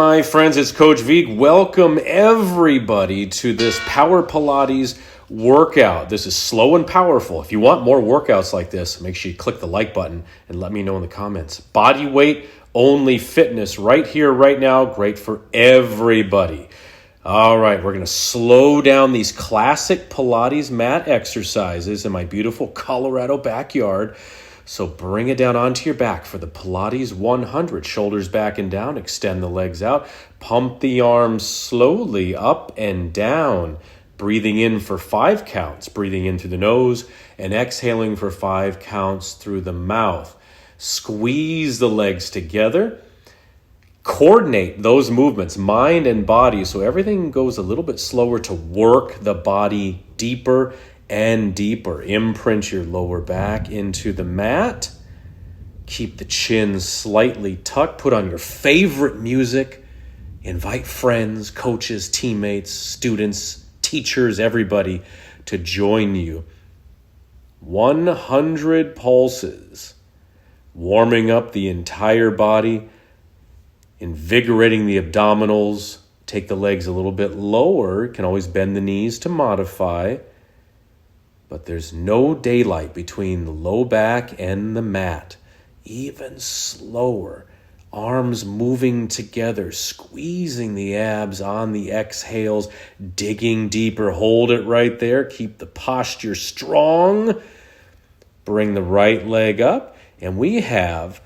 my friends, it's Coach Vigue. Welcome everybody to this Power Pilates workout. This is slow and powerful. If you want more workouts like this, make sure you click the like button and let me know in the comments. Body weight only fitness right here, right now. Great for everybody. All right, we're going to slow down these classic Pilates mat exercises in my beautiful Colorado backyard. So bring it down onto your back for the Pilates 100. Shoulders back and down. Extend the legs out. Pump the arms slowly up and down. Breathing in for 5 counts. Breathing in through the nose and exhaling for 5 counts through the mouth. Squeeze the legs together. Coordinate those movements, mind and body, so everything goes a little bit slower to work the body deeper and deeper. Imprint your lower back into the mat. Keep the chin slightly tucked. Put on your favorite music. Invite friends, coaches, teammates, students, teachers, everybody to join you. 100 pulses. Warming up the entire body. Invigorating the abdominals. Take the legs a little bit lower. You can always bend the knees to modify. But there's no daylight between the low back and the mat. Even slower. Arms moving together, squeezing the abs on the exhales, digging deeper. Hold it right there. Keep the posture strong. Bring the right leg up. And we have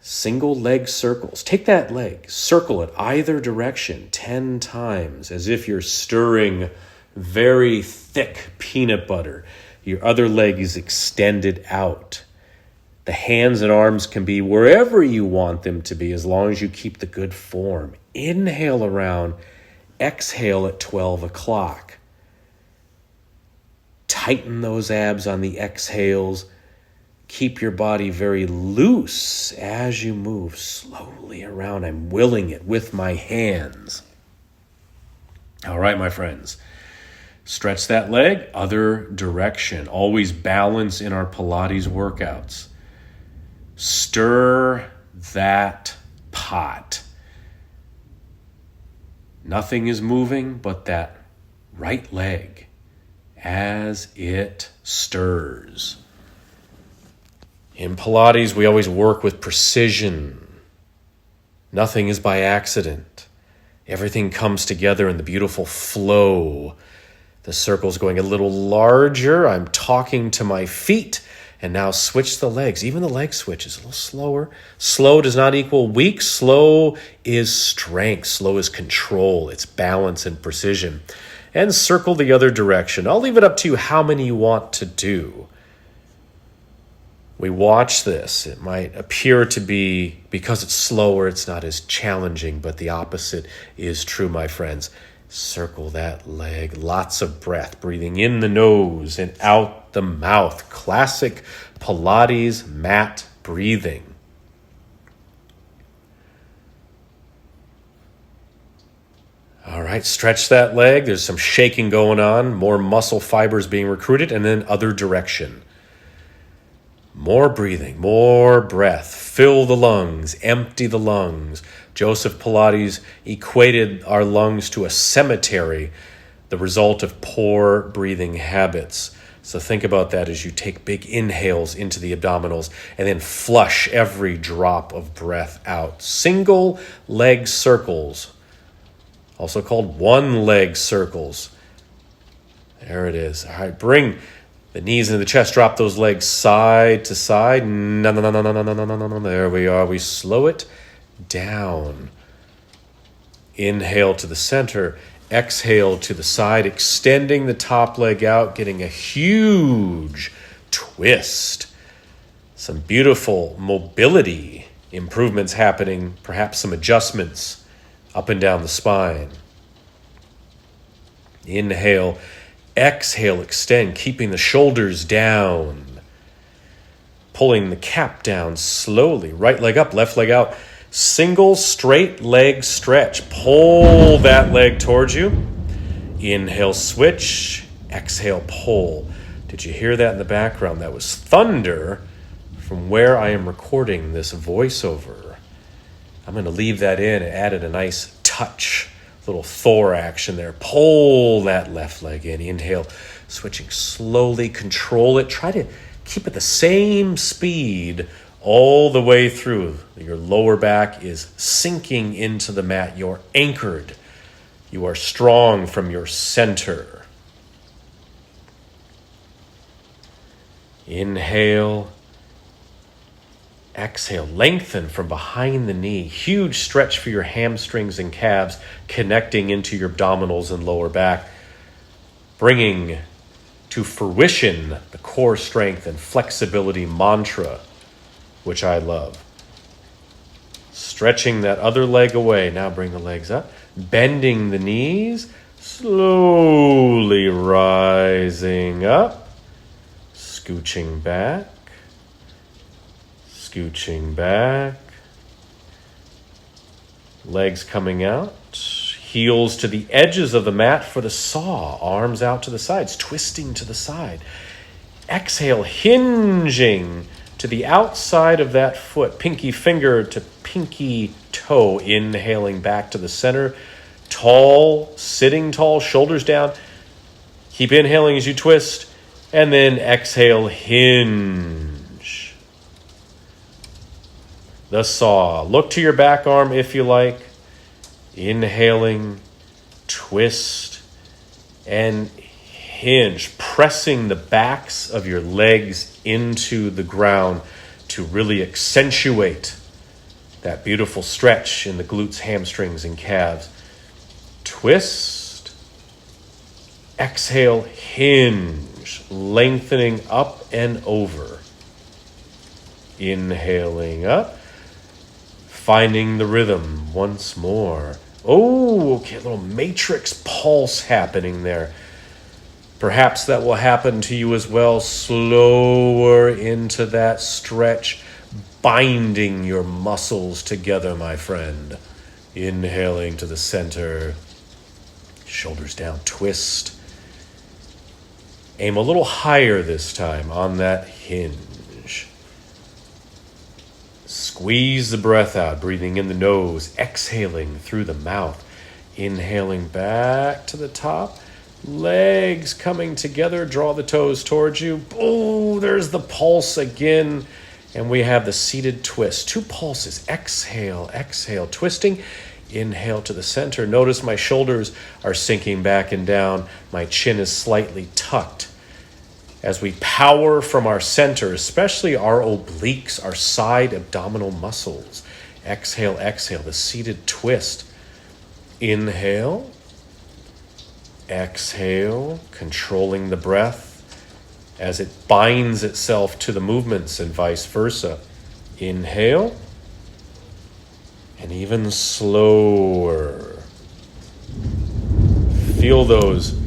single leg circles. Take that leg, circle it either direction 10 times as if you're stirring very thick peanut butter. Your other leg is extended out. The hands and arms can be wherever you want them to be as long as you keep the good form. Inhale around, exhale at 12 o'clock. Tighten those abs on the exhales. Keep your body very loose as you move slowly around. I'm willing it with my hands. All right, my friends. Stretch that leg, other direction. Always balance in our Pilates workouts. Stir that pot. Nothing is moving but that right leg as it stirs. In Pilates, we always work with precision. Nothing is by accident. Everything comes together in the beautiful flow. The circle's going a little larger. I'm talking to my feet. And now switch the legs. Even the leg switch is a little slower. Slow does not equal weak. Slow is strength. Slow is control. It's balance and precision. And circle the other direction. I'll leave it up to you how many you want to do. We watch this. It might appear to be, because it's slower, it's not as challenging, but the opposite is true, my friends. Circle that leg. Lots of breath. Breathing in the nose and out the mouth. Classic Pilates mat breathing. All right, stretch that leg. There's some shaking going on. More muscle fibers being recruited. And then other direction. More breathing, more breath. Fill the lungs, empty the lungs. Joseph Pilates equated our lungs to a cemetery, the result of poor breathing habits. So think about that as you take big inhales into the abdominals and then flush every drop of breath out. Single leg circles, also called one leg circles. There it is. All right, bring the knees into the chest, drop those legs side to side. No. There we are. We slow it down. Inhale to the center. Exhale to the side, extending the top leg out, getting a huge twist. Some beautiful mobility improvements happening, perhaps some adjustments up and down the spine. Inhale. Exhale, extend, keeping the shoulders down. Pulling the cap down slowly. Right leg up, left leg out. Single straight leg stretch. Pull that leg towards you. Inhale, switch. Exhale, pull. Did you hear that in the background? That was thunder from where I am recording this voiceover. I'm going to leave that in and added a nice touch, little Thor action there. Pull that left leg in. Inhale, switching slowly. Control it. Try to keep it the same speed all the way through. Your lower back is sinking into the mat. You're anchored. You are strong from your center. Inhale. Exhale. Lengthen from behind the knee. Huge stretch for your hamstrings and calves, connecting into your abdominals and lower back, bringing to fruition the core strength and flexibility mantra, which I love. Stretching that other leg away. Now bring the legs up. Bending the knees. Slowly rising up. Scooching back. Scooching back. Legs coming out. Heels to the edges of the mat for the saw. Arms out to the sides. Twisting to the side. Exhale, hinging to the outside of that foot, pinky finger to pinky toe, inhaling back to the center. Tall, sitting tall, shoulders down. Keep inhaling as you twist, and then exhale, hinge. The saw. Look to your back arm if you like. Inhaling, twist, and hinge, pressing the backs of your legs into the ground to really accentuate that beautiful stretch in the glutes, hamstrings, and calves. Twist, exhale, hinge, lengthening up and over. Inhaling up, finding the rhythm once more. Oh, okay, a little matrix pulse happening there. Perhaps that will happen to you as well. Slower into that stretch, binding your muscles together, my friend. Inhaling to the center. Shoulders down, twist. Aim a little higher this time on that hinge. Squeeze the breath out, breathing in the nose, exhaling through the mouth. Inhaling back to the top. Legs coming together, draw the toes towards you. Oh, there's the pulse again. And we have the seated twist. 2 pulses. Exhale, exhale, twisting. Inhale to the center. Notice my shoulders are sinking back and down. My chin is slightly tucked. As we power from our center, especially our obliques, our side abdominal muscles. Exhale, exhale, the seated twist. Inhale. Exhale, controlling the breath as it binds itself to the movements and vice versa. Inhale, and even slower. Feel those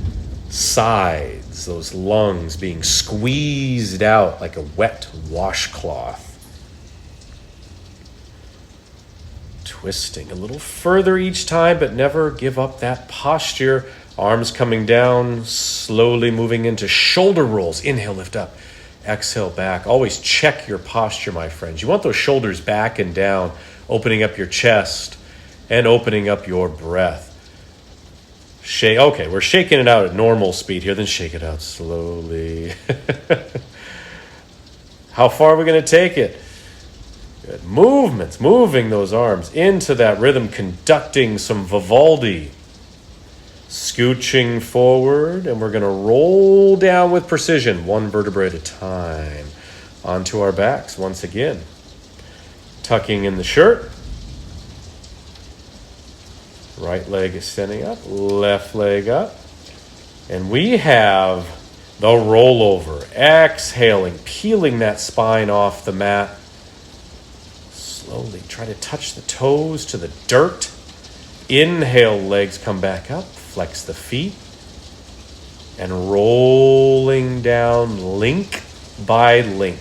sides, those lungs being squeezed out like a wet washcloth. Twisting a little further each time, but never give up that posture. Arms coming down, slowly moving into shoulder rolls. Inhale, lift up. Exhale, back. Always check your posture, my friends. You want those shoulders back and down, opening up your chest and opening up your breath. Okay, we're shaking it out at normal speed here. Then shake it out slowly. How far are we going to take it? Good. Movements, moving those arms into that rhythm, conducting some Vivaldi. Scooching forward, and we're going to roll down with precision, 1 vertebra at a time, onto our backs once again. Tucking in the shirt. Right leg is standing up, left leg up. And we have the rollover. Exhaling, peeling that spine off the mat. Slowly try to touch the toes to the dirt. Inhale, legs come back up. Flex the feet, and rolling down link by link,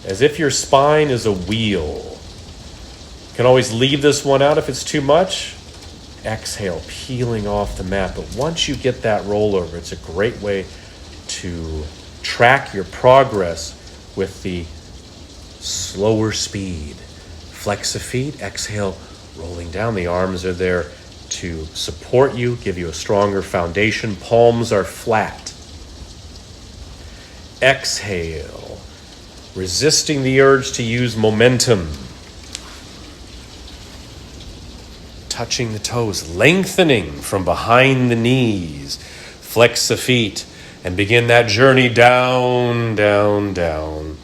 as if your spine is a wheel. You can always leave this one out if it's too much. Exhale, peeling off the mat. But once you get that rollover, it's a great way to track your progress with the slower speed. Flex the feet. Exhale, rolling down. The arms are there to support you, give you a stronger foundation. Palms are flat. Exhale, resisting the urge to use momentum. Touching the toes, lengthening from behind the knees. Flex the feet and begin that journey down, down, down.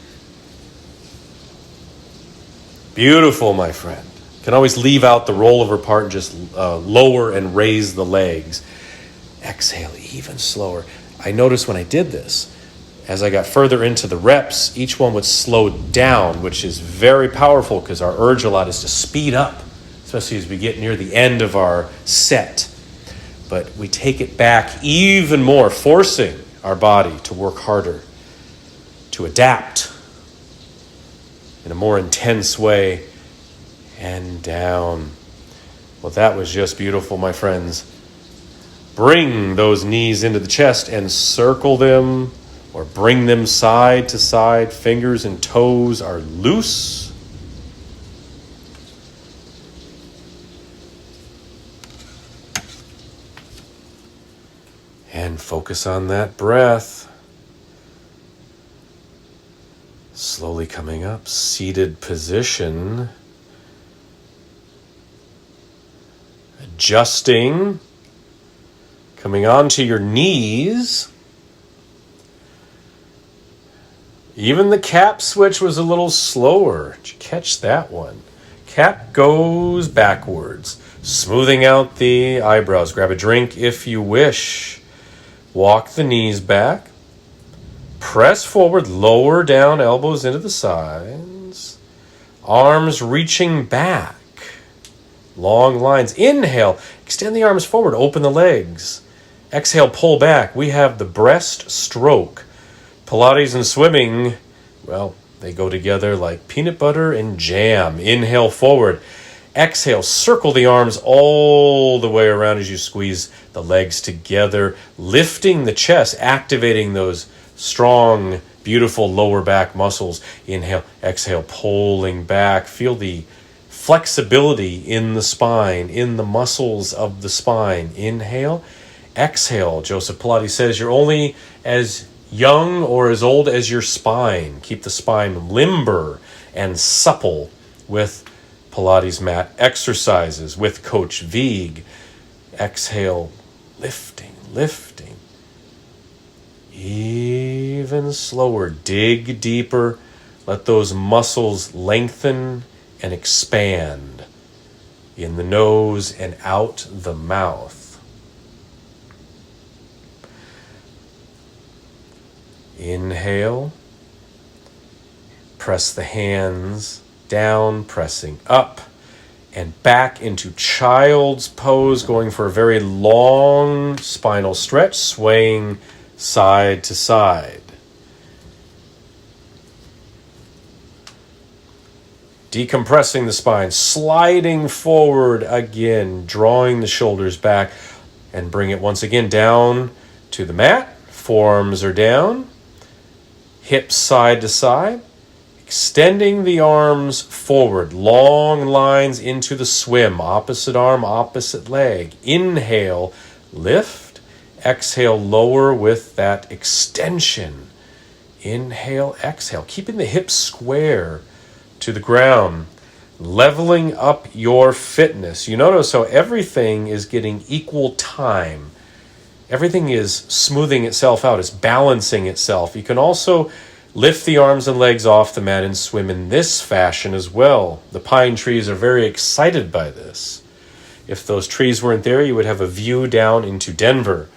Beautiful, my friend. You can always leave out the rollover part and just lower and raise the legs. Exhale even slower. I noticed when I did this, as I got further into the reps, each one would slow down, which is very powerful because our urge a lot is to speed up, especially as we get near the end of our set. But we take it back even more, forcing our body to work harder, to adapt in a more intense way, and down. Well, that was just beautiful, my friends. Bring those knees into the chest and circle them, or bring them side to side. Fingers and toes are loose. And focus on that breath. Slowly coming up, seated position. Adjusting. Coming onto your knees. Even the cap switch was a little slower. Did you catch that one? Cap goes backwards, smoothing out the eyebrows. Grab a drink if you wish. Walk the knees back. Press forward, lower down, elbows into the sides. Arms reaching back. Long lines. Inhale, extend the arms forward, open the legs. Exhale, pull back. We have the breaststroke. Pilates and swimming, well, they go together like peanut butter and jam. Inhale forward. Exhale, circle the arms all the way around as you squeeze the legs together, lifting the chest, activating those strong, beautiful lower back muscles. Inhale, exhale, pulling back. Feel the flexibility in the spine, in the muscles of the spine. Inhale, exhale. Joseph Pilates says you're only as young or as old as your spine. Keep the spine limber and supple with Pilates mat exercises with Coach Vigue. Exhale, lifting, lifting. Even slower. Dig deeper. Let those muscles lengthen and expand in the nose and out the mouth. Inhale. Press the hands down, pressing up and back into child's pose, going for a very long spinal stretch, swaying side to side. Decompressing the spine, sliding forward again, drawing the shoulders back, and bring it once again down to the mat. Forearms are down, hips side to side. Extending the arms forward, long lines into the swim, opposite arm, opposite leg. Inhale, lift. Exhale, lower with that extension. Inhale, exhale, keeping the hips square to the ground, leveling up your fitness. You notice how everything is getting equal time. Everything is smoothing itself out, it's balancing itself. You can also lift the arms and legs off the mat and swim in this fashion as well. The pine trees are very excited by this. If those trees weren't there, you would have a view down into Denver.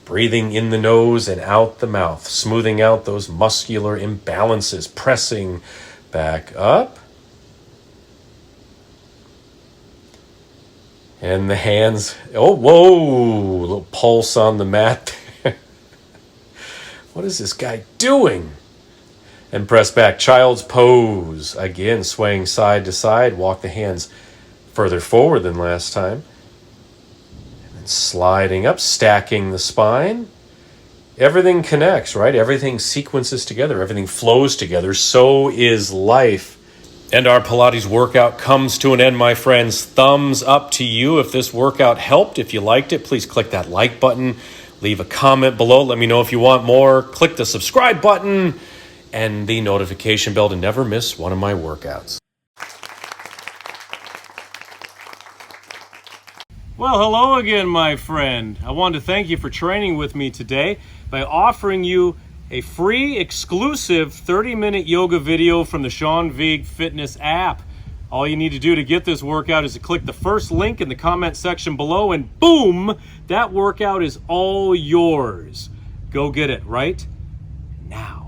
Breathing in the nose and out the mouth, smoothing out those muscular imbalances, pressing back up. And the hands, oh, whoa, a little pulse on the mat. What is this guy doing? And press back, child's pose. Again, swaying side to side. Walk the hands further forward than last time. And then sliding up, stacking the spine. everything connects, right? Everything sequences together. Everything flows together. So is life. And our Pilates workout comes to an end, my friends. Thumbs up to you if this workout helped. If you liked it, please click that like button. Leave a comment below. Let me know if you want more. Click the subscribe button and the notification bell to never miss one of my workouts. Well, hello again, my friend. I wanted to thank you for training with me today by offering you a free, exclusive 30-minute yoga video from the Sean Vigue Fitness app. All you need to do to get this workout is to click the first link in the comment section below, and boom, that workout is all yours. Go get it right now.